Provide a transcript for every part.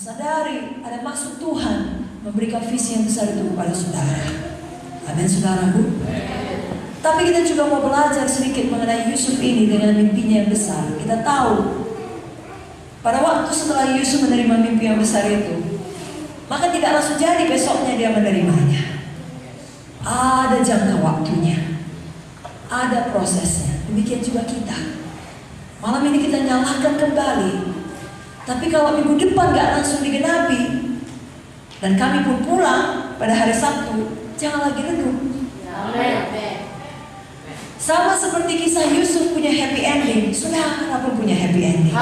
sadari ada maksud Tuhan memberikan visi yang besar itu kepada saudara. Amin, saudaraku. Tapi kita juga mau belajar sedikit mengenai Yusuf ini dengan mimpinya yang besar. Kita tahu pada waktu setelah Yusuf menerima mimpi yang besar itu, maka tidak langsung jadi besoknya dia menerimanya. Ada jangka waktunya, ada prosesnya. Demikian juga kita. Malam ini kita nyalakan kembali. Tapi kalau minggu depan gak langsung digenapi, dan kami pun pulang pada hari Sabtu, jangan lagi redup. Sama seperti kisah Yusuf punya happy ending, saudara pun punya happy ending.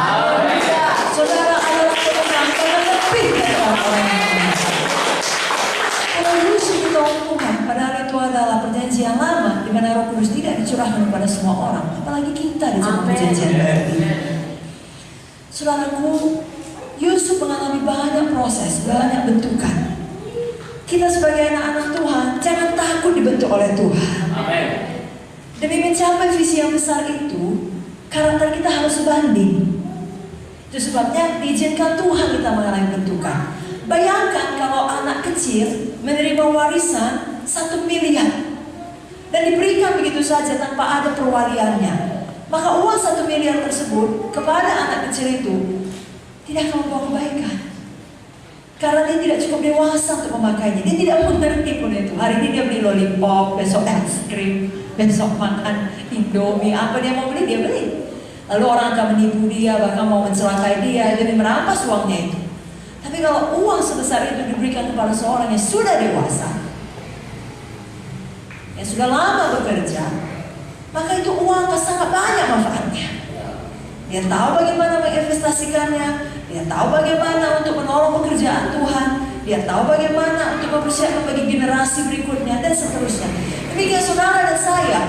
Saudara adalah pemenang karena lebih dari orang-orang yang menang. Kalau Yusuf ditolong Tuhan, padahal itu adalah perjanjian lama di mana Roh Kudus tidak dicurahkan kepada semua orang, apalagi kita di zaman perjanjian baru ini. Saudaraku, Yusuf mengalami banyak proses, banyak bentukan. Kita sebagai anak-anak Tuhan, jangan takut dibentuk oleh Tuhan. Amen. Demi mencapai visi yang besar itu, karakter kita harus sebanding. Itu sebabnya diizinkan Tuhan kita mengalami bentukan. Bayangkan kalau anak kecil menerima warisan 1 miliar dan diberikan begitu saja tanpa ada perwaliannya. Maka uang 1 miliar tersebut kepada anak kecil itu tidak akan membawa kebaikan. Karena dia tidak cukup dewasa untuk memakainya. Dia tidak mengerti pun itu. Hari ini dia beli lollipop, besok es krim, besok makan Indomie. Apa dia mau beli, dia beli. Lalu orang akan menipu dia, bahkan mau mencelakai dia demi merampas uangnya itu. Tapi kalau uang sebesar itu diberikan kepada seorang yang sudah dewasa, yang sudah lama bekerja, maka itu uang akan sangat banyak manfaatnya. Dia tahu bagaimana menginvestasikannya, dia tahu bagaimana untuk menolong pekerjaan Tuhan, dia tahu bagaimana untuk mempersiapkan bagi generasi berikutnya, dan seterusnya. Demikian saudara dan saya,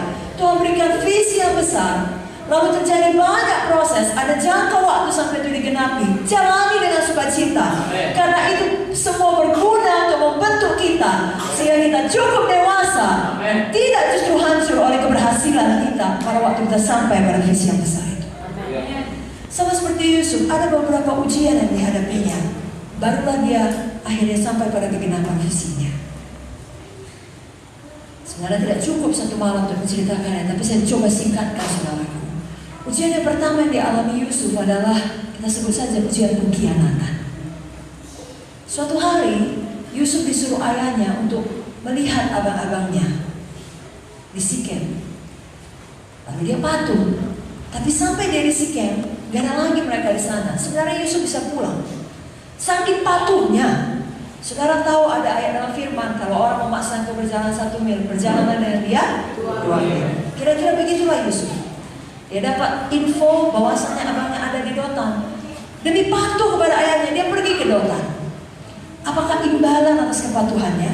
Tuhan berikan visi yang besar, lalu terjadi banyak proses, ada jangka waktu sampai itu digenapi. Jalani dengan sukacita, karena itu semua berguna untuk membentuk kita sehingga kita cukup dewasa, tidak justru hancur oleh keberhasilan kita pada waktu kita sampai pada visi yang besar itu. Sama seperti Yusuf, ada beberapa ujian yang dihadapinya, barulah dia akhirnya sampai pada kegenapan visinya. Sebenarnya tidak cukup satu malam untuk menceritakannya, tapi saya coba singkatkan, saudaraku. Ujian yang pertama yang dialami Yusuf adalah, kita sebut saja ujian pengkhianatan. Suatu hari Yusuf disuruh ayahnya untuk melihat abang-abangnya di Sikem. Lalu dia patuh. Tapi sampai dia di Sikem, gak ada lagi mereka di sana. Sebenarnya Yusuf bisa pulang. Saking patuhnya. Saudara tahu ada ayat dalam firman, kalau orang memaksa engkau berjalan 1 mil, berjalanlah dengan dia 2 mil. Kira-kira begitulah Yusuf. Dia dapat info bahwasanya abangnya ada di Dotan. Demi patuh kepada ayahnya, dia pergi ke Dotan. Apakah imbalan atas kepatuhannya?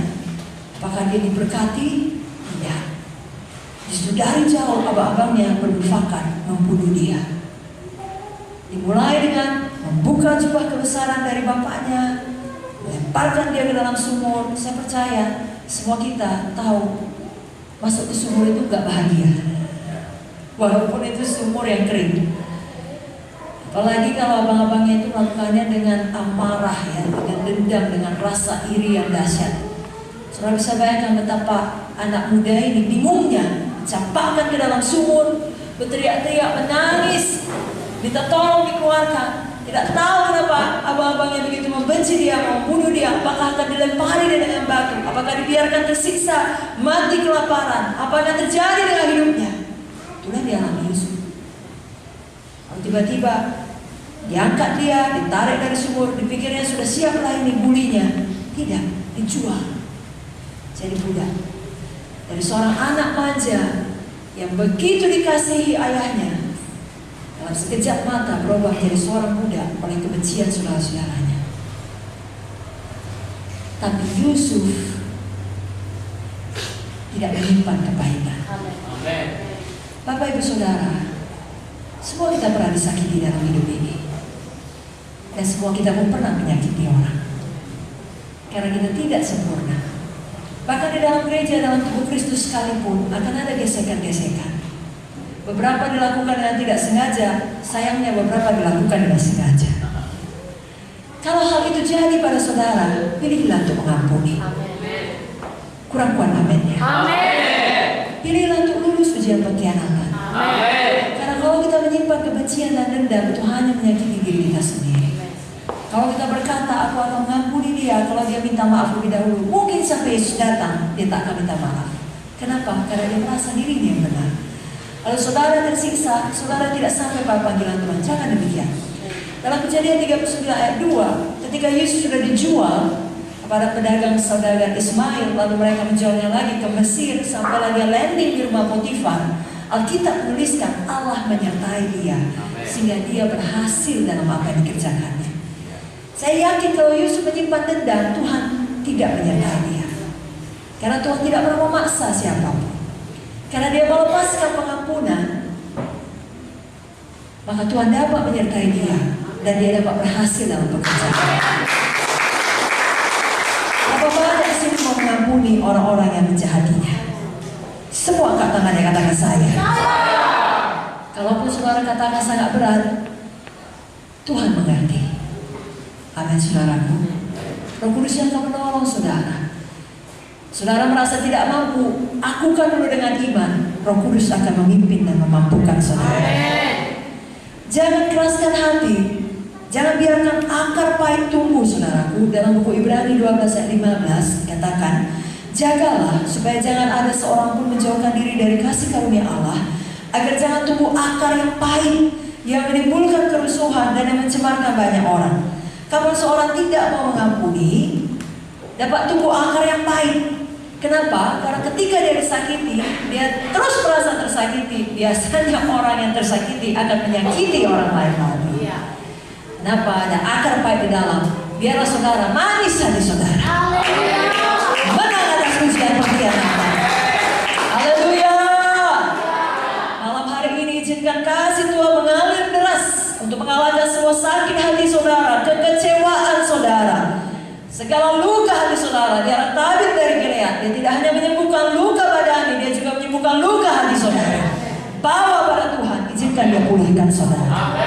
Apakah dia diberkati? Tidak. Justru dari jauh abang-abangnya bermufakat membunuh dia. Dimulai dengan membuka jubah kebesaran dari bapaknya, lemparkan dia ke dalam sumur. Saya percaya semua kita tahu masuk ke sumur itu gak bahagia, walaupun itu sumur yang kering. Apalagi kalau abang-abangnya itu melakukannya dengan amarah, ya, dengan dendam, dengan rasa iri yang dahsyat. Saudara bisa bayangkan betapa anak muda ini bingungnya, campakkan ke dalam sumur, berteriak-teriak, menangis, minta tolong dikeluarkan. Tidak tahu kenapa abang-abangnya begitu membenci dia, membunuh dia. Apakah akan dilempari dia dengan batu? Apakah dibiarkan tersiksa, mati kelaparan? Apa yang terjadi dengan hidupnya? Itulah dialami Yusuf. Lalu tiba-tiba diangkat dia, ditarik dari sumur, dipikirnya sudah siaplah ini bulinya. Tidak, dijual jadi budak. Dari seorang anak manja yang begitu dikasihi ayahnya, dalam sekejap mata berubah menjadi seorang budak oleh kebencian saudara-saudaranya. Tapi Yusuf tidak menyimpan kebaikan. Amen. Bapak Ibu Saudara, semua kita pernah disakiti dalam hidup ini, dan semua kita pun pernah menyakiti orang. Karena kita tidak sempurna. Bahkan di dalam gereja, dalam tubuh Kristus sekalipun akan ada gesekan-gesekan. Beberapa dilakukan dengan tidak sengaja, sayangnya beberapa dilakukan dengan sengaja. Kalau hal itu jadi pada saudara, pilihlah untuk mengampuni. Kurang kuat amin ya. Pilihlah untuk lulus ujian pengkhianatan. Karena kalau kita menyimpan kebencian dan dendam, itu hanya menyakiti diri kita sendiri. Kalau kita berkata, aku akan mengampuni dia, kalau dia minta maaf lebih dahulu, mungkin sampai Yesus datang, dia tak akan minta maaf. Kenapa? Karena dia merasa dirinya yang benar. Kalau saudara tersiksa, saudara tidak sampai pada panggilan Tuhan. Jangan demikian. Dalam Kejadian 39 ayat 2, ketika Yesus sudah dijual kepada pedagang saudagar Ismail, lalu mereka menjualnya lagi ke Mesir, sampai dia landing di rumah Potifar, Alkitab menuliskan Allah menyertai dia, sehingga dia berhasil dalam apa yang dikerjakannya. Saya yakin kalau Yusuf menyimpan dendam, Tuhan tidak menyertai dia. Karena Tuhan tidak pernah memaksa siapapun. Karena dia melepaskan pengampunan, maka Tuhan dapat menyertai dia. Dan dia dapat berhasil dalam pekerjaan. Apa banyak sini mau mengampuni orang-orang yang menjahatinya? Semua angkat tangannya, katakan saya. Kalaupun saudara katakan sangat berat, Tuhan mengerti. Amin saudaraku. Roh Kudus yang akan menolong saudara. Saudara merasa tidak mampu, akukan dulu dengan iman. Roh Kudus akan memimpin dan memampukan saudara. Jangan keraskan hati. Jangan biarkan akar pahit tumbuh saudaraku. Dalam buku Ibrani 12 ayat 15 katakan, jagalah supaya jangan ada seorang pun menjauhkan diri dari kasih karunia Allah, agar jangan tumbuh akar yang pahit yang menimbulkan kerusuhan dan yang mencemarkan banyak orang. Kalau seorang tidak mau mengampuni, dapat tumbuh akar yang pahit. Kenapa? Karena ketika dia disakiti, dia terus merasa tersakiti. Biasanya orang yang tersakiti akan menyakiti orang lain lagi. Kenapa? Ada akar pahit di dalam. Biarlah saudara manis hati saudara. Menang atas ujian pengkhianatan. Haleluya. Malam hari ini izinkan kasih Tuhan mengalir deras untuk mengalahkan semua sakit hati saudara, kekecewaan saudara, segala luka hati saudara. Dia tabir dari Gilead. Dia tidak hanya menyembuhkan luka badani, dia juga menyembuhkan luka hati saudara. Bawa pada Tuhan, izinkan dia pulihkan saudara.